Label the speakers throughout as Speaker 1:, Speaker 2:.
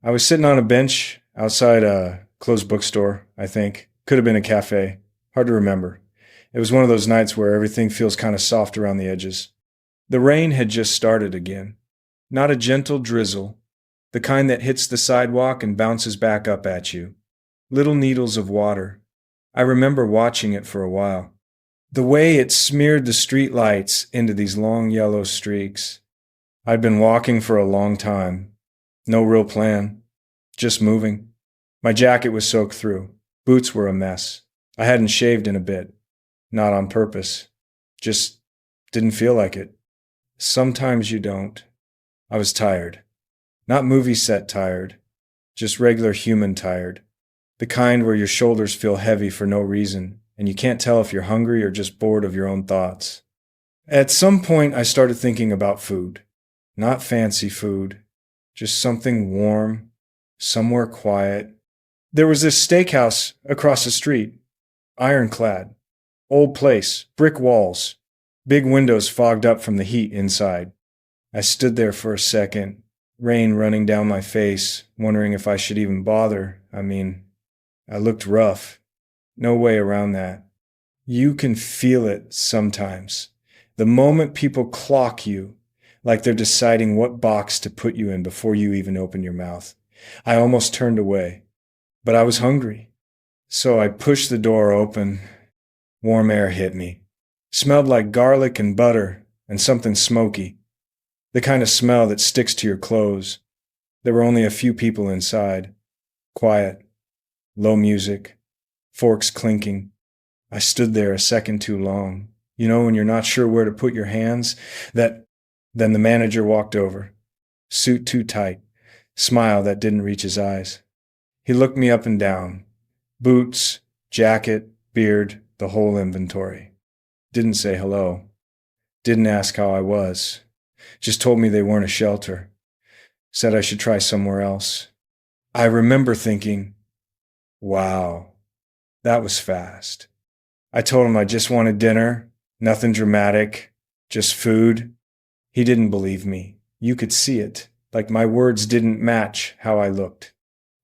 Speaker 1: I was sitting on a bench outside a closed bookstore, I think. Could have been a cafe. Hard to remember. It was one of those nights where everything feels kind of soft around the edges. The rain had just started again. Not a gentle drizzle, the kind that hits the sidewalk and bounces back up at you. Little needles of water. I remember watching it for a while. The way it smeared the street lights into these long yellow streaks. I'd been walking for a long time. No real plan. Just moving. My jacket was soaked through. Boots were a mess. I hadn't shaved in a bit. Not on purpose. Just didn't feel like it. Sometimes you don't. I was tired. Not movie set tired. Just regular human tired. The kind where your shoulders feel heavy for no reason, and you can't tell if you're hungry or just bored of your own thoughts. At some point, I started thinking about food. Not fancy food. Just something warm, somewhere quiet. There was this steakhouse across the street. Ironclad. Old place, brick walls, big windows fogged up from the heat inside. I stood there for a second, rain running down my face, wondering if I should even bother. I looked rough. No way around that. You can feel it sometimes. The moment people clock you, like they're deciding what box to put you in before you even open your mouth. I almost turned away, but I was hungry. So I pushed the door open. Warm air hit me. Smelled like garlic and butter and something smoky. The kind of smell that sticks to your clothes. There were only a few people inside. Quiet. Low music. Forks clinking. I stood there a second too long. You know when you're not sure where to put your hands? Then the manager walked over. Suit too tight. Smile that didn't reach his eyes. He looked me up and down. Boots, jacket, beard, the whole inventory. Didn't say hello. Didn't ask how I was. Just told me they weren't a shelter. Said I should try somewhere else. I remember thinking, wow, that was fast. I told him I just wanted dinner, nothing dramatic, just food. He didn't believe me. You could see it, like my words didn't match how I looked.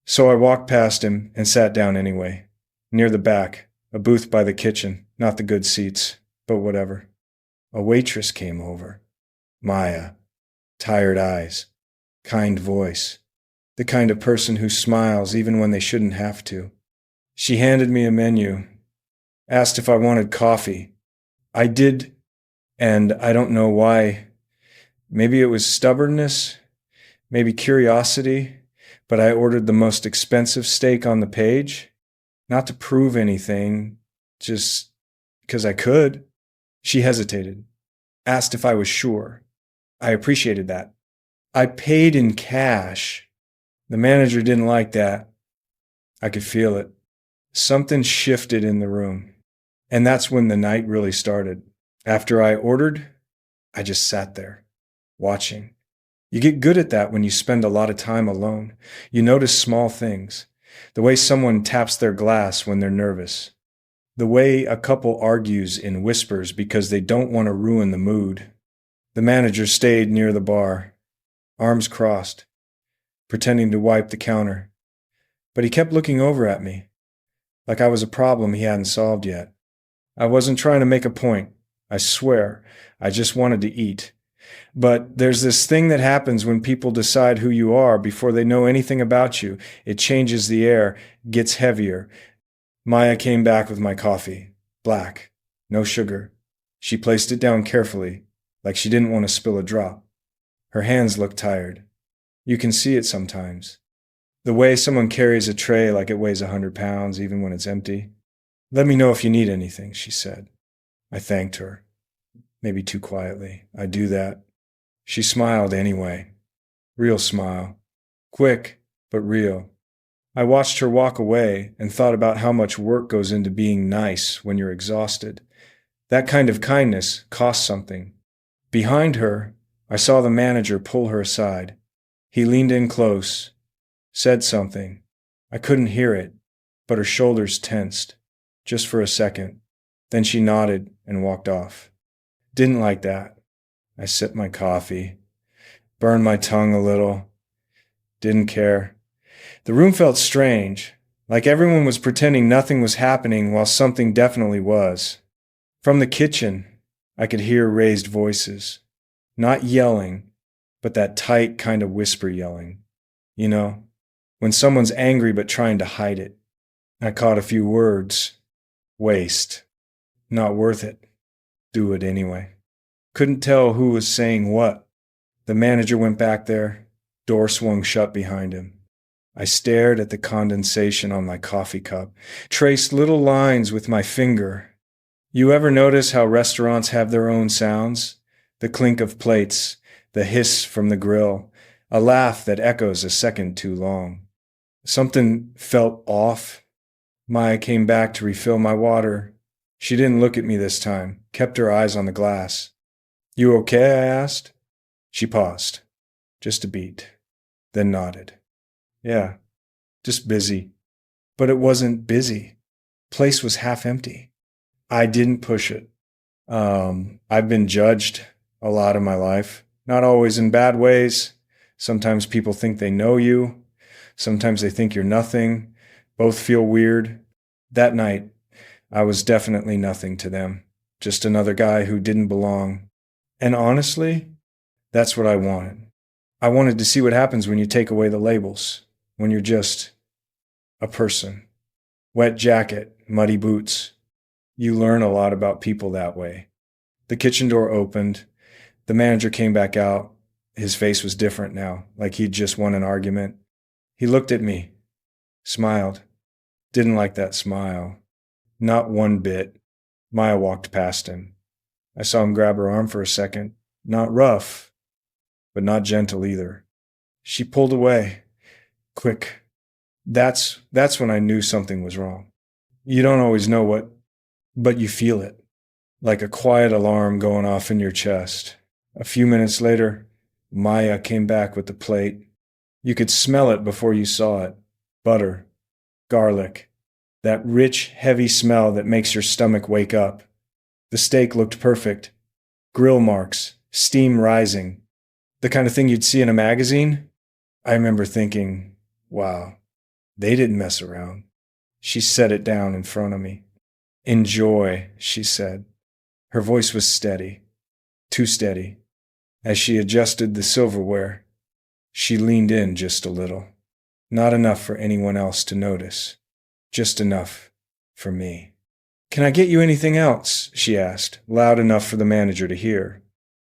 Speaker 1: So I walked past him and sat down anyway, near the back, a booth by the kitchen, not the good seats, but whatever. A waitress came over. Maya. Tired eyes. Kind voice. The kind of person who smiles even when they shouldn't have to. She handed me a menu. Asked if I wanted coffee. I did, and I don't know why. Maybe it was stubbornness, maybe curiosity, but I ordered the most expensive steak on the page. Not to prove anything, just because I could. She hesitated. Asked if I was sure. I appreciated that. I paid in cash. The manager didn't like that. I could feel it. Something shifted in the room. And that's when the night really started. After I ordered, I just sat there, watching. You get good at that when you spend a lot of time alone. You notice small things. The way someone taps their glass when they're nervous. The way a couple argues in whispers because they don't want to ruin the mood. The manager stayed near the bar, arms crossed, pretending to wipe the counter. But he kept looking over at me, like I was a problem he hadn't solved yet. I wasn't trying to make a point. I swear, I just wanted to eat. But there's this thing that happens when people decide who you are before they know anything about you. It changes the air, gets heavier. Maya came back with my coffee. Black. No sugar. She placed it down carefully, like she didn't want to spill a drop. Her hands looked tired. You can see it sometimes. The way someone carries a tray like it weighs 100 pounds even when it's empty. Let me know if you need anything, she said. I thanked her. Maybe too quietly. I do that. She smiled anyway. Real smile. Quick, but real. I watched her walk away and thought about how much work goes into being nice when you're exhausted. That kind of kindness costs something. Behind her, I saw the manager pull her aside. He leaned in close, said something. I couldn't hear it, but her shoulders tensed, just for a second. Then she nodded and walked off. Didn't like that. I sipped my coffee, burned my tongue a little. Didn't care. The room felt strange, like everyone was pretending nothing was happening while something definitely was. From the kitchen, I could hear raised voices. Not yelling, but that tight kind of whisper yelling. You know, when someone's angry but trying to hide it. I caught a few words. Waste. Not worth it. Do it anyway. Couldn't tell who was saying what. The manager went back there. Door swung shut behind him. I stared at the condensation on my coffee cup, traced little lines with my finger. You ever notice how restaurants have their own sounds? The clink of plates, the hiss from the grill, a laugh that echoes a second too long. Something felt off. Maya came back to refill my water. She didn't look at me this time, kept her eyes on the glass. You okay? I asked. She paused, just a beat, then nodded. Yeah, just busy. But it wasn't busy. Place was half empty. I didn't push it. I've been judged a lot in my life, not always in bad ways. Sometimes people think they know you. Sometimes they think you're nothing. Both feel weird. That night, I was definitely nothing to them. Just another guy who didn't belong. And honestly, that's what I wanted. I wanted to see what happens when you take away the labels, when you're just a person. Wet jacket, muddy boots. You learn a lot about people that way. The kitchen door opened. The manager came back out. His face was different now, like he'd just won an argument. He looked at me, smiled. Didn't like that smile. Not one bit. Maya walked past him. I saw him grab her arm for a second. Not rough, but not gentle either. She pulled away. Quick. That's when I knew something was wrong. You don't always know what, but you feel it. Like a quiet alarm going off in your chest. A few minutes later, Maya came back with the plate. You could smell it before you saw it. Butter. Garlic. That rich, heavy smell that makes your stomach wake up. The steak looked perfect. Grill marks. Steam rising. The kind of thing you'd see in a magazine. I remember thinking, wow, they didn't mess around. She set it down in front of me. Enjoy, she said. Her voice was steady. Too steady. As she adjusted the silverware, she leaned in just a little. Not enough for anyone else to notice. Just enough for me. Can I get you anything else? She asked, loud enough for the manager to hear.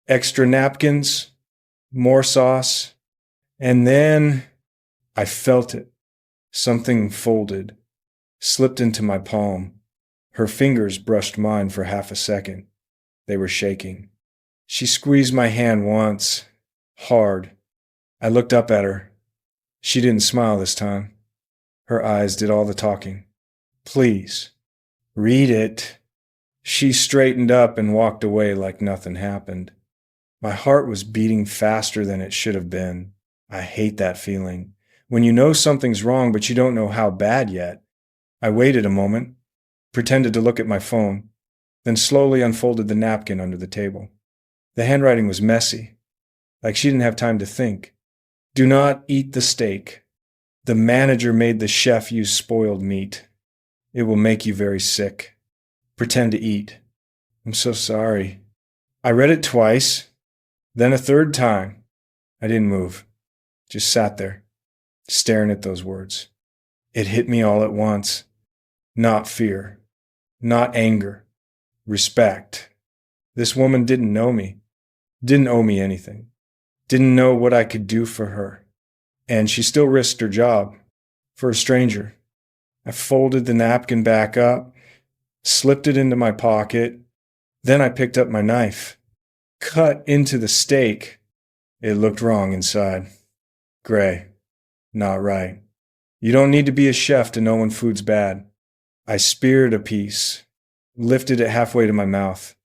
Speaker 1: Extra napkins? More sauce? And then I felt it. Something folded, slipped into my palm. Her fingers brushed mine for half a second. They were shaking. She squeezed my hand once, hard. I looked up at her. She didn't smile this time. Her eyes did all the talking. Please, read it. She straightened up and walked away like nothing happened. My heart was beating faster than it should have been. I hate that feeling. When you know something's wrong, but you don't know how bad yet. I waited a moment, pretended to look at my phone, then slowly unfolded the napkin under the table. The handwriting was messy, like she didn't have time to think. Do not eat the steak. The manager made the chef use spoiled meat. It will make you very sick. Pretend to eat. I'm so sorry. I read it twice, then a third time. I didn't move, just sat there, staring at those words. It hit me all at once. Not fear, not anger, respect. This woman didn't know me, didn't owe me anything, didn't know what I could do for her. And she still risked her job for a stranger. I folded the napkin back up, slipped it into my pocket. Then I picked up my knife, cut into the steak. It looked wrong inside. Gray. Not right. You don't need to be a chef to know when food's bad. I speared a piece, lifted it halfway to my mouth.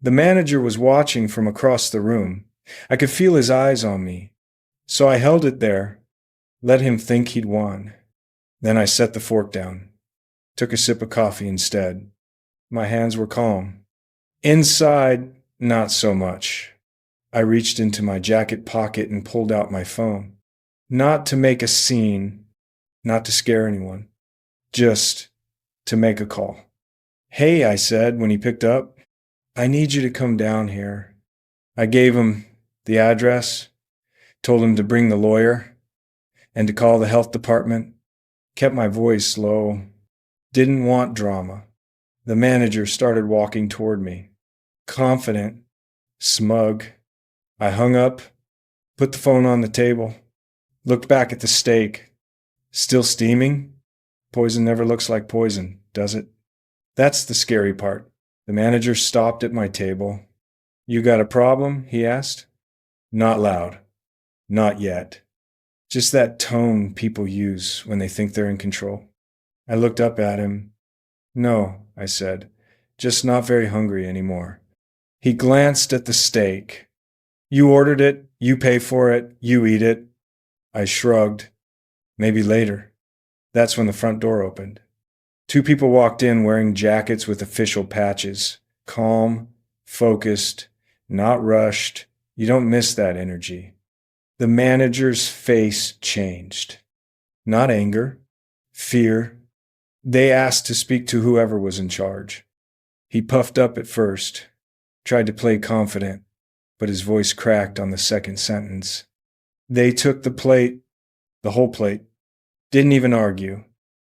Speaker 1: The manager was watching from across the room. I could feel his eyes on me. So I held it there, let him think he'd won. Then I set the fork down, took a sip of coffee instead. My hands were calm. Inside, not so much. I reached into my jacket pocket and pulled out my phone. Not to make a scene, not to scare anyone, just to make a call. "Hey," I said when he picked up, "I need you to come down here." I gave him the address, told him to bring the lawyer, and to call the health department. Kept my voice low. Didn't want drama. The manager started walking toward me. Confident, smug. I hung up, put the phone on the table, looked back at the steak. Still steaming? Poison never looks like poison, does it? That's the scary part. The manager stopped at my table. "You got a problem?" he asked. Not loud. Not yet. Just that tone people use when they think they're in control. I looked up at him. "No," I said, "just not very hungry anymore." He glanced at the steak. "You ordered it, you pay for it, you eat it." I shrugged. "Maybe later." That's when the front door opened. 2 people walked in wearing jackets with official patches. Calm, focused, not rushed. You don't miss that energy. The manager's face changed. Not anger, fear. They asked to speak to whoever was in charge. He puffed up at first, tried to play confident, but his voice cracked on the second sentence. They took the plate, the whole plate, didn't even argue.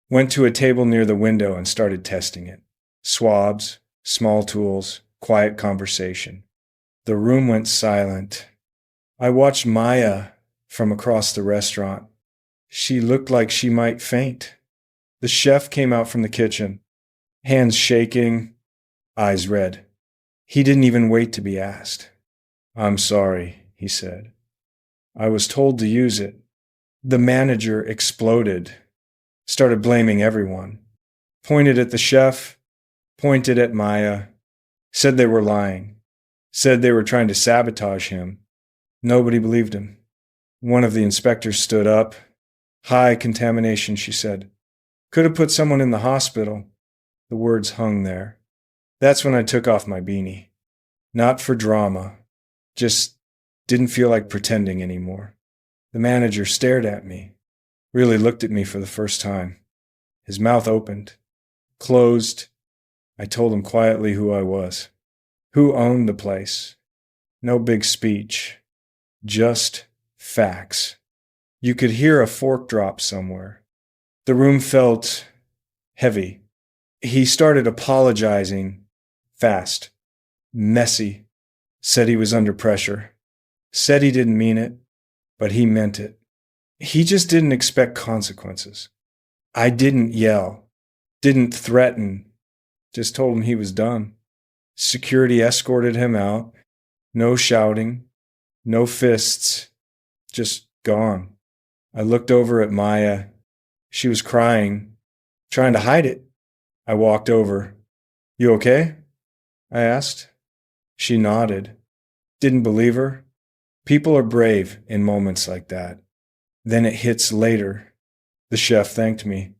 Speaker 1: Went to a table near the window and started testing it. Swabs, small tools, quiet conversation. The room went silent. I watched Maya from across the restaurant. She looked like she might faint. The chef came out from the kitchen, hands shaking, eyes red. He didn't even wait to be asked. "I'm sorry," he said. "I was told to use it." The manager exploded, started blaming everyone. Pointed at the chef, pointed at Maya, said they were lying, said they were trying to sabotage him. Nobody believed him. One of the inspectors stood up. "High contamination," she said. "Could have put someone in the hospital." The words hung there. That's when I took off my beanie. Not for drama, just didn't feel like pretending anymore. The manager stared at me, really looked at me for the first time. His mouth opened, closed. I told him quietly who I was, who owned the place. No big speech, just facts. You could hear a fork drop somewhere. The room felt heavy. He started apologizing fast, messy, said he was under pressure, said he didn't mean it, but he meant it. He just didn't expect consequences. I didn't yell, didn't threaten, just told him he was done. Security escorted him out. No shouting, no fists, just gone. I looked over at Maya. She was crying, trying to hide it. I walked over. "You okay?" I asked. She nodded. Didn't believe her. People are brave in moments like that. Then it hits later. The chef thanked me,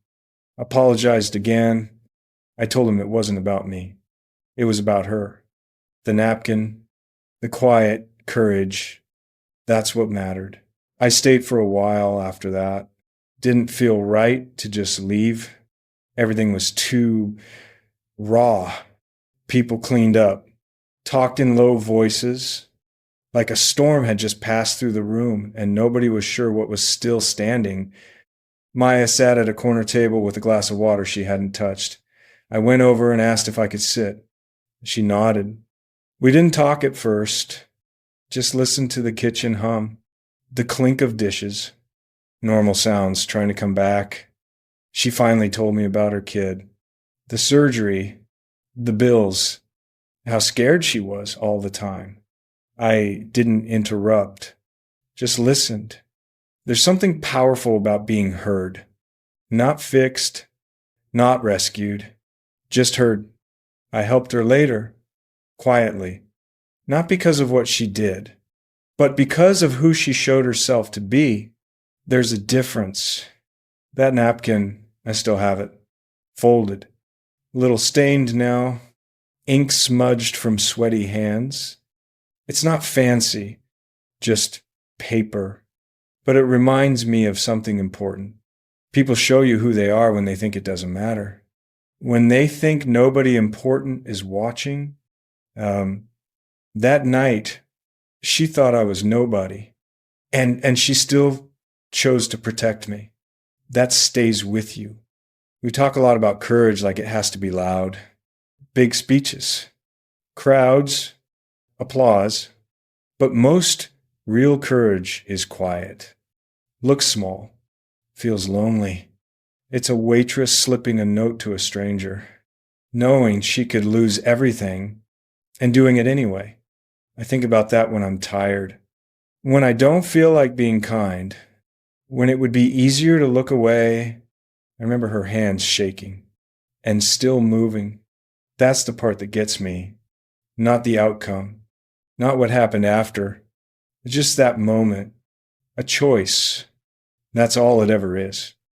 Speaker 1: apologized again. I told him it wasn't about me. It was about her. The napkin, the quiet courage, that's what mattered. I stayed for a while after that. Didn't feel right to just leave. Everything was too raw. People cleaned up, talked in low voices, like a storm had just passed through the room and nobody was sure what was still standing. Maya sat at a corner table with a glass of water she hadn't touched. I went over and asked if I could sit. She nodded. We didn't talk at first, just listened to the kitchen hum, the clink of dishes, normal sounds trying to come back. She finally told me about her kid, the surgery, the bills, how scared she was all the time. I didn't interrupt, just listened. There's something powerful about being heard. Not fixed, not rescued, just heard. I helped her later, quietly, not because of what she did, but because of who she showed herself to be. There's a difference. That napkin, I still have it, folded, a little stained now, ink smudged from sweaty hands. It's not fancy, just paper, but it reminds me of something important. People show you who they are when they think it doesn't matter. When they think nobody important is watching, that night, she thought I was nobody. And she still chose to protect me. That stays with you. We talk a lot about courage like it has to be loud. Big speeches, crowds, applause. But most real courage is quiet. Looks small. Feels lonely. It's a waitress slipping a note to a stranger, knowing she could lose everything and doing it anyway. I think about that when I'm tired. When I don't feel like being kind, when it would be easier to look away. I remember her hands shaking and still moving. That's the part that gets me, not the outcome, not what happened after. Just that moment, a choice. That's all it ever is.